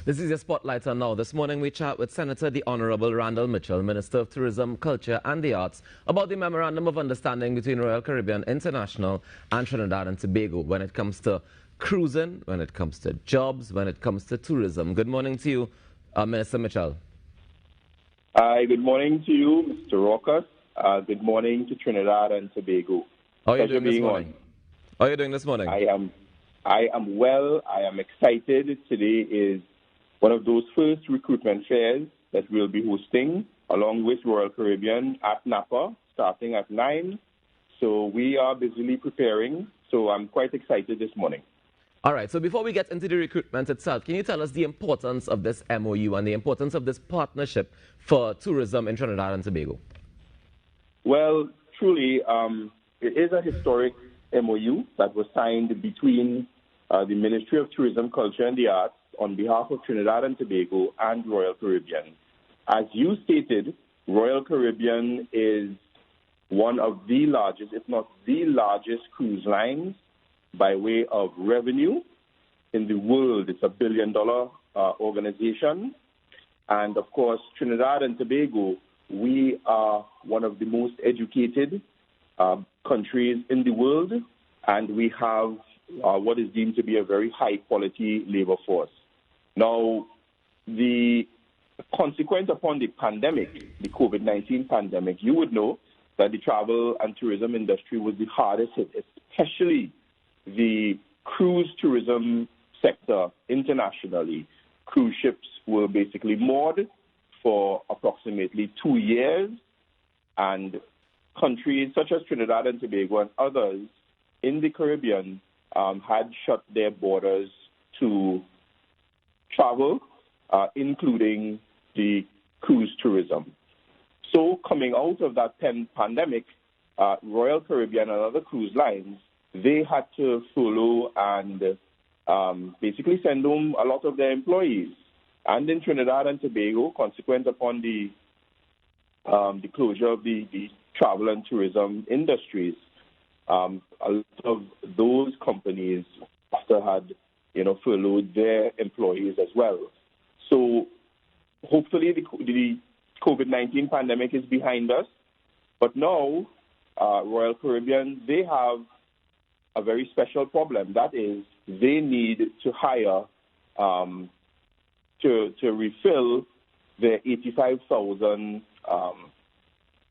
This is your Spotlight on Now. This morning we chat with Senator the Honourable Randall Mitchell, Minister of Tourism, Culture and the Arts, about the Memorandum of Understanding between Royal Caribbean International and Trinidad and Tobago when it comes to cruising, when it comes to jobs, when it comes to tourism. Good morning to you, Minister Mitchell. Hi, good morning to you, Mr. Rawkus. Good morning to Trinidad and Tobago. How are you doing this morning? How are you doing this morning? I am well. I am excited. Today is one of those first recruitment fairs that we'll be hosting along with Royal Caribbean at Napa, starting at 9. So we are busily preparing. So I'm quite excited this morning. All right. So before we get into the recruitment itself, can you tell us the importance of this MOU and the importance of this partnership for tourism in Trinidad and Tobago? Well, truly, it is a historic MOU that was signed between the Ministry of Tourism, Culture and the Arts on behalf of Trinidad and Tobago and Royal Caribbean. As you stated, Royal Caribbean is one of the largest, if not the largest, cruise lines by way of revenue in the world. It's a billion-dollar organization. And, of course, Trinidad and Tobago, we are one of the most educated countries in the world, and we have what is deemed to be a very high-quality labor force. Now, the consequence upon the pandemic, the COVID-19 pandemic, you would know that the travel and tourism industry was the hardest hit, especially the cruise tourism sector internationally. Cruise ships were basically moored for approximately 2 years, and countries such as Trinidad and Tobago and others in the Caribbean had shut their borders to travel, including the cruise tourism. So coming out of that pandemic, Royal Caribbean and other cruise lines, they had to furlough and basically send home a lot of their employees. And in Trinidad and Tobago, consequent upon the closure of the travel and tourism industries, a lot of those companies after had furloughed their employees as well. So hopefully the COVID-19 pandemic is behind us. But now, Royal Caribbean, they have a very special problem. That is, they need to hire to refill their 85,000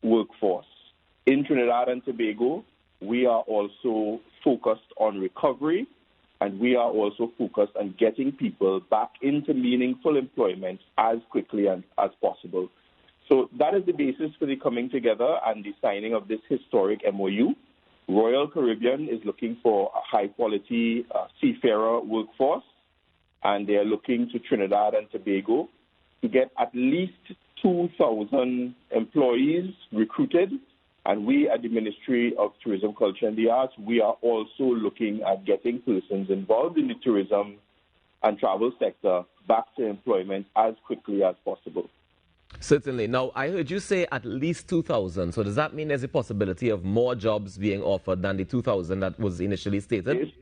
workforce. In Trinidad and Tobago, we are also focused on recovery, and we are also focused on getting people back into meaningful employment as quickly as possible. So that is the basis for the coming together and the signing of this historic MOU. Royal Caribbean is looking for a high-quality seafarer workforce, and they are looking to Trinidad and Tobago to get at least 2,000 employees recruited. And we at the Ministry of Tourism, Culture and the Arts, we are also looking at getting persons involved in the tourism and travel sector back to employment as quickly as possible. Certainly. Now, I heard you say at least 2,000. So does that mean there's a possibility of more jobs being offered than the 2,000 that was initially stated?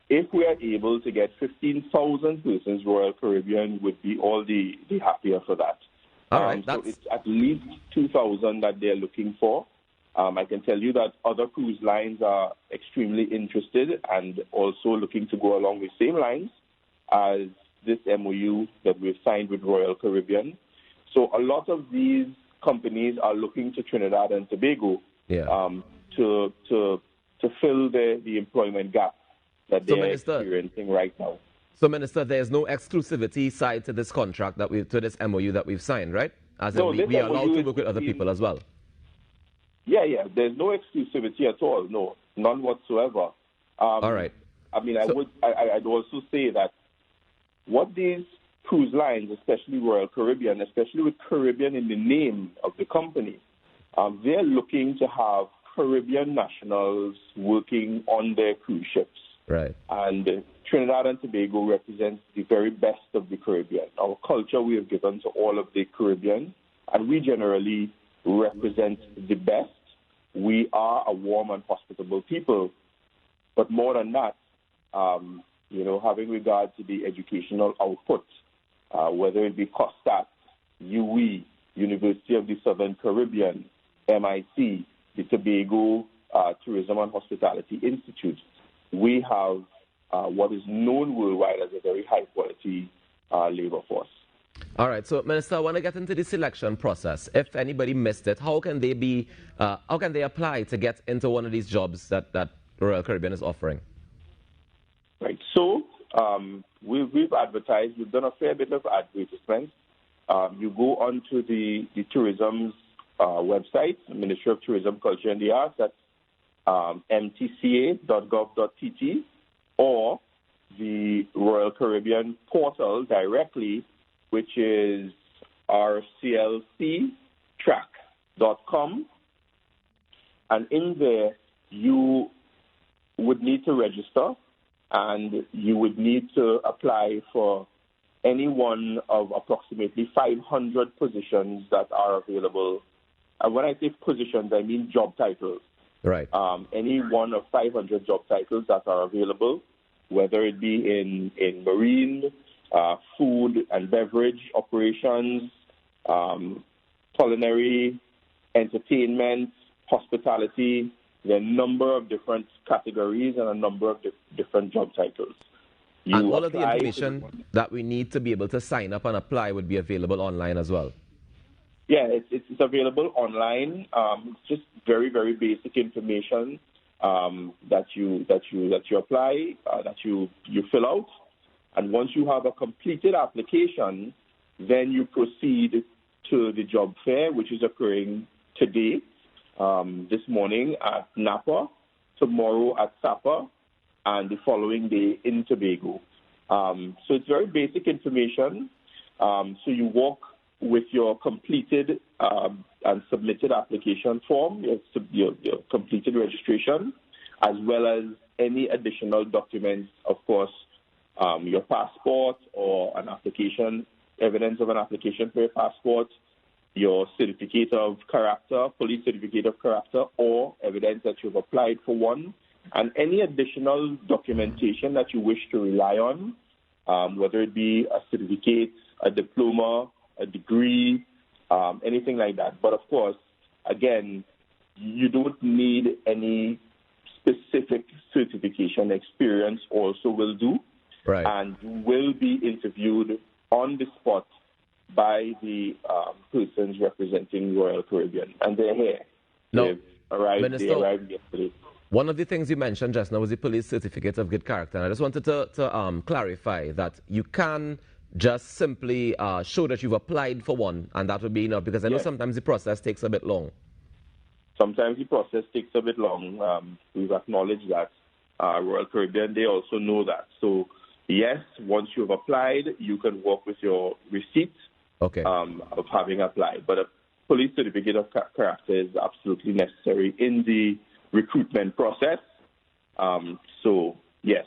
If we are able to get 15,000 persons, Royal Caribbean would be all the happier for that. All right. So it's at least 2,000 that they're looking for. I can tell you that other cruise lines are extremely interested and also looking to go along the same lines as this MOU that we've signed with Royal Caribbean. So a lot of these companies are looking to Trinidad and Tobago to fill the employment gap that they're experiencing right now. So, Minister, there's no exclusivity side to this contract to this MOU that we've signed, right? As no, we are allowed to work with other people as well. Yeah. There's no exclusivity at all. No, none whatsoever. All right. I mean, I'd also say that what these cruise lines, especially Royal Caribbean, especially with Caribbean in the name of the company, they're looking to have Caribbean nationals working on their cruise ships. Right. And Trinidad and Tobago represents the very best of the Caribbean. Our culture we have given to all of the Caribbean, and we generally represent the best. We are a warm and hospitable people. But more than that, having regard to the educational output, whether it be COSTAT, UE, University of the Southern Caribbean, MIC, the Tobago Tourism and Hospitality Institute, we have what is known worldwide as a very high-quality labor force. All right, so Minister, I want to get into the selection process. If anybody missed it, how can they apply to get into one of these jobs that Royal Caribbean is offering? Right. So we've advertised. We've done a fair bit of advertisements. You go onto the tourism's website, Ministry of Tourism, Culture and the Arts. That's mtca.gov.tt, or the Royal Caribbean portal directly, which is rclctrack.com. And in there, you would need to register, and you would need to apply for any one of approximately 500 positions that are available. And when I say positions, I mean job titles. Right. Any one of 500 job titles that are available, whether it be in marine, food and beverage operations, culinary, entertainment, hospitality. There are a number of different categories and a number of different job titles. And all of the information that we need to be able to sign up and apply would be available online as well. Yeah, it's available online. It's just very, very basic information that you apply, that you fill out. And once you have a completed application, then you proceed to the job fair, which is occurring today, this morning at Napa, tomorrow at Sapa, and the following day in Tobago. So it's very basic information. So you walk with your completed and submitted application form, your completed registration, as well as any additional documents, of course, your passport or an application, evidence of an application for your passport, your certificate of character, police certificate of character, or evidence that you've applied for one, and any additional documentation that you wish to rely on, whether it be a certificate, a diploma, a degree, anything like that. But of course, again, you don't need any specific certification. Experience also will do. Right. And you will be interviewed on the spot by the persons representing Royal Caribbean. And they're here. No. They arrived yesterday. One of the things you mentioned just now was the police certificate of good character. And I just wanted to clarify that you can just simply show that you've applied for one, and that would be enough, because I know sometimes the process takes a bit long. Sometimes the process takes a bit long. We've acknowledged that. Royal Caribbean, they also know that. So, yes, once you've applied, you can walk with your receipt of having applied. But a police certificate of character is absolutely necessary in the recruitment process. So, yes.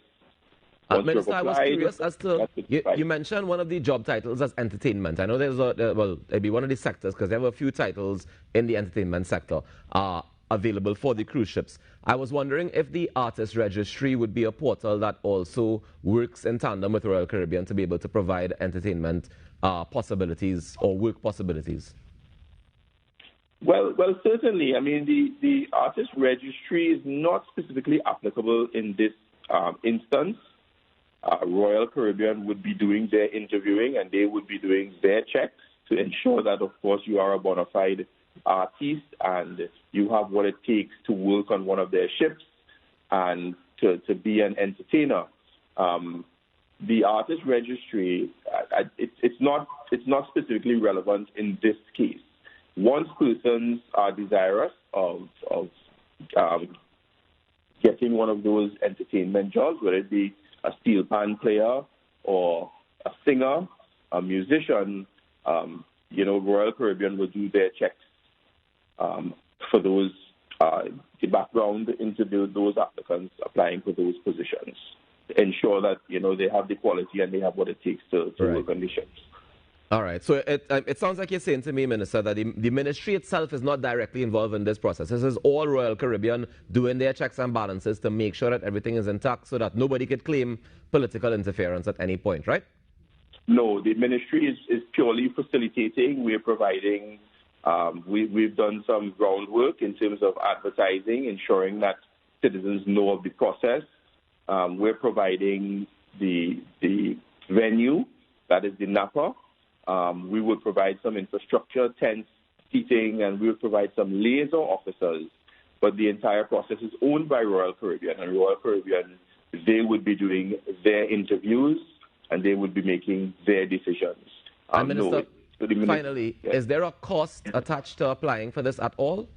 Minister, I was curious as to, you mentioned one of the job titles as entertainment. I know there's it'd be one of the sectors, because there were a few titles in the entertainment sector available for the cruise ships. I was wondering if the Artist Registry would be a portal that also works in tandem with Royal Caribbean to be able to provide entertainment possibilities or work possibilities. Well, certainly. I mean, the Artist Registry is not specifically applicable in this instance. Royal Caribbean would be doing their interviewing, and they would be doing their checks to ensure that, of course, you are a bona fide artist and you have what it takes to work on one of their ships and to be an entertainer. The Artist Registry, it's not specifically relevant in this case. Once persons are desirous of getting one of those entertainment jobs, whether it be a steel pan player or a singer, a musician, Royal Caribbean will do their checks for those, the background into those applicants applying for those positions, to ensure that, they have the quality and they have what it takes to work on the ships. All right. So it sounds like you're saying to me, Minister, that the ministry itself is not directly involved in this process. This is all Royal Caribbean doing their checks and balances to make sure that everything is intact so that nobody could claim political interference at any point, right? No, the ministry is purely facilitating. We're providing, we've done some groundwork in terms of advertising, ensuring that citizens know of the process. We're providing the venue, that is the Napa. We will provide some infrastructure, tents, seating, and we will provide some liaison officers. But the entire process is owned by Royal Caribbean, and Royal Caribbean, they would be doing their interviews, and they would be making their decisions. And Minister, finally, yes. Is there a cost attached to applying for this at all?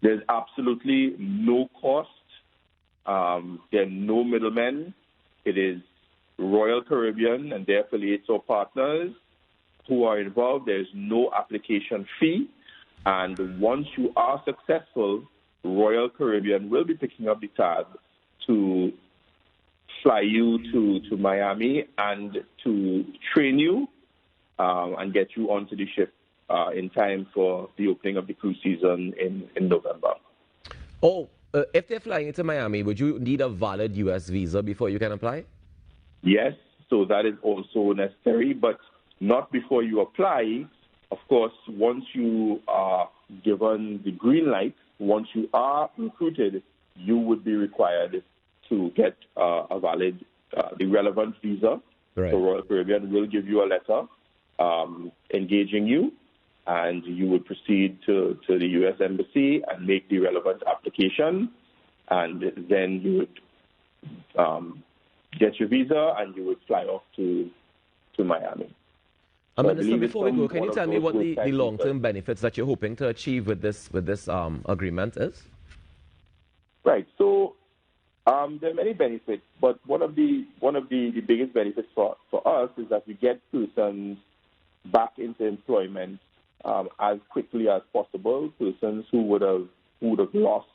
There's absolutely no cost. There are no middlemen. It is Royal Caribbean and their affiliates or partners who are involved. There's no application fee. And once you are successful, Royal Caribbean will be picking up the tab to fly you to Miami and to train you and get you onto the ship in time for the opening of the cruise season in November. Oh, if they're flying into Miami, would you need a valid U.S. visa before you can apply? Yes, so that is also necessary, but not before you apply. Of course, once you are given the green light, once you are recruited, you would be required to get a valid, the relevant visa. Right. So Royal Caribbean will give you a letter engaging you, and you would proceed to the U.S. Embassy and make the relevant application, and then you would get your visa and you would fly off to Miami. Minister, before we go, can you tell me what the long-term benefits that you're hoping to achieve with this agreement is? Right. So there are many benefits, but one of the biggest benefits for us is that we get persons back into employment as quickly as possible. Persons who would have lost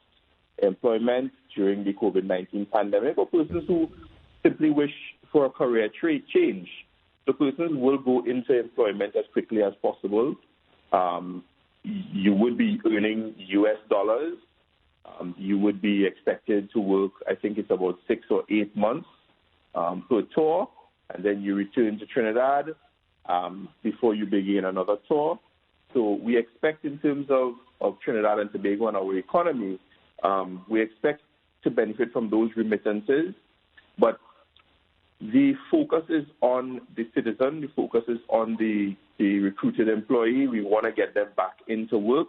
employment during the COVID-19 pandemic, or persons who simply wish for a career change. The persons will go into employment as quickly as possible. You would be earning U.S. dollars. You would be expected to work, I think it's about 6 or 8 months per tour, and then you return to Trinidad before you begin another tour. So we expect, in terms of Trinidad and Tobago and our economy, we expect to benefit from those remittances, but the focus is on the citizen. The focus is on the recruited employee. We want to get them back into work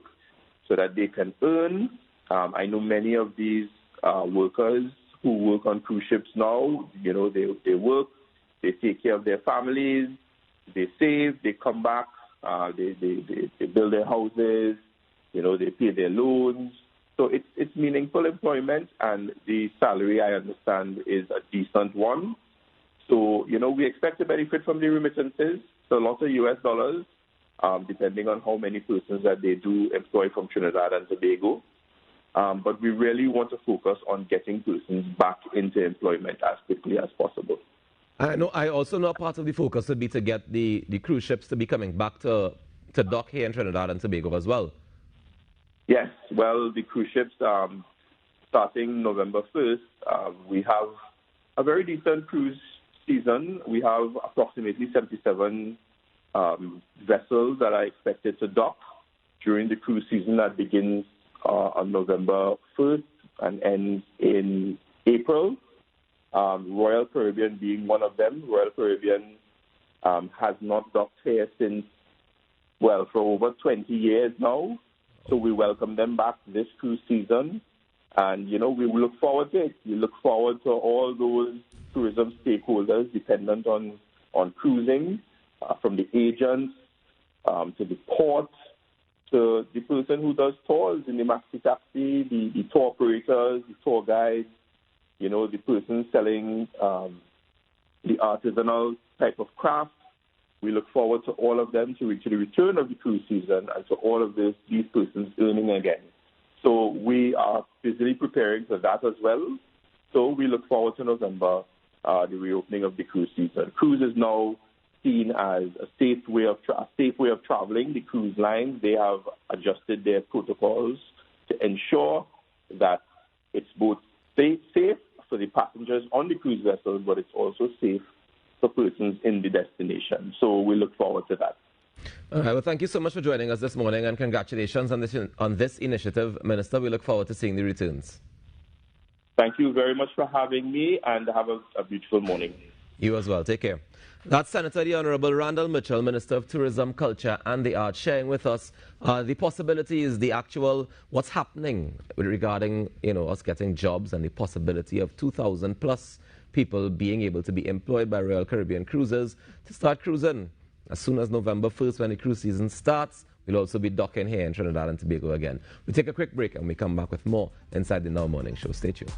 so that they can earn. I know many of these workers who work on cruise ships now, they work, they take care of their families, they save, they come back, they build their houses, they pay their loans. So it's meaningful employment, and the salary, I understand, is a decent one. So, we expect to benefit from the remittances, so lots of U.S. dollars, depending on how many persons that they do employ from Trinidad and Tobago. But we really want to focus on getting persons back into employment as quickly as possible. I also know part of the focus would be to get the cruise ships to be coming back to dock here in Trinidad and Tobago as well. Yes, well, the cruise ships, starting November 1st, we have a very decent cruise season. We have approximately 77 vessels that are expected to dock during the cruise season that begins on November 1st and ends in April. Royal Caribbean being one of them. Royal Caribbean has not docked here since, for over 20 years now. So we welcome them back this cruise season. And, we look forward to it. We look forward to all those tourism stakeholders dependent on cruising, from the agents to the port, to the person who does tours in the maxi taxi, the tour operators, the tour guides, the person selling the artisanal type of craft. We look forward to all of them to the return of the cruise season and to all of these persons earning again. So we are busily preparing for that as well. So we look forward to November, the reopening of the cruise season. Cruise is now seen as a safe way of traveling. The cruise lines, they have adjusted their protocols to ensure that it's both safe for the passengers on the cruise vessels, but it's also safe for persons in the destination. So we look forward to that. All right. Well, thank you so much for joining us this morning, and congratulations on this initiative, Minister. We look forward to seeing the returns. Thank you very much for having me, and have a beautiful morning. You as well. Take care. That's Senator the Honourable Randall Mitchell, Minister of Tourism, Culture and the Arts, sharing with us the possibilities, the actual what's happening regarding us getting jobs and the possibility of 2,000 plus people being able to be employed by Royal Caribbean Cruises to start cruising. As soon as November 1st, when the cruise season starts, we'll also be docking here in Trinidad and Tobago again. We take a quick break and we come back with more inside the Now Morning Show. Stay tuned.